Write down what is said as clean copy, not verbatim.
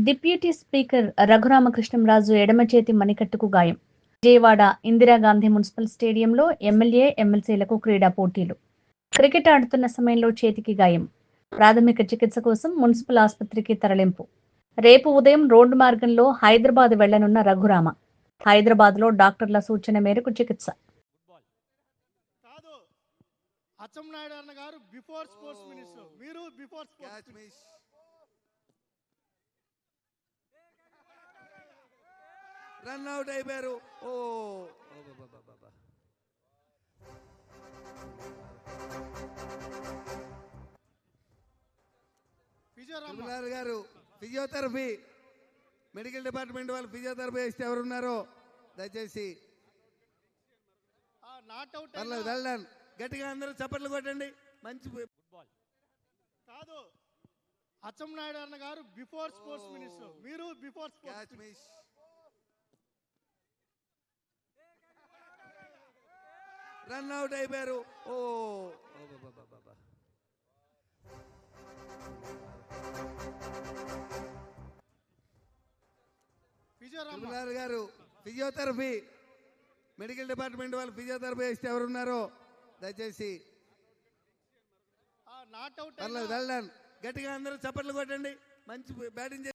Deputy speaker Raghurama Krishnam Raju ఎడమ చేతి మణికట్టుకు గాయం. విజయవాడ ఇందిరాగాంధీ మున్సిపల్ స్టేడియంలో ఎమ్మెల్యే, ఎమ్మెల్సీలకు క్రీడా పోటీలు. క్రికెట్ ఆడుతున్న సమయంలో చేతికి గాయం. ప్రాథమిక చికిత్స కోసం మున్సిపల్ ఆసుపత్రికి తరలింపు. రేపు ఉదయం రోడ్డు మార్గంలో హైదరాబాద్ వెళ్లనున్న రఘురామ. హైదరాబాద్లో డాక్టర్ల సూచన మేరకు చికిత్స. అచ్చెన్నాయుడు అన్న గారు బిఫోర్ స్పోర్ట్స్ మినిస్టర్, మీరు బిఫోర్ స్పోర్ట్స్. రన్ అవుట్ అయిపోయారు. ఓ విజయరామ్ గారు ఫిజియోథెరపీ మెడికల్ డిపార్ట్మెంట్ వాళ్ళు ఫిజియోథెరపీ ఇస్తే ఎవరున్నారో దయచేసి వెళ్ళండి. గట్టిగా అందరూ చప్పట్లు కొట్టండి. మంచి కాదు, అచ్చెన్నాయుడు అన్న గారు బిఫోర్ స్పోర్ట్స్ మినిస్టర్, మీరు బిఫోర్ స్పోర్ట్స్. రన్ అవుట్ అయిపోయారు. ఓ విజయరామ్ గారు ఫిజియోథెరపీ మెడికల్ డిపార్ట్మెంట్ వాళ్ళు ఫిజియోథెరపీ ఇస్తే ఎవరున్నారో దయచేసి వెళ్ళండి. గట్టిగా అందరూ చప్పట్లు కొట్టండి. మంచి బ్యాటింగ్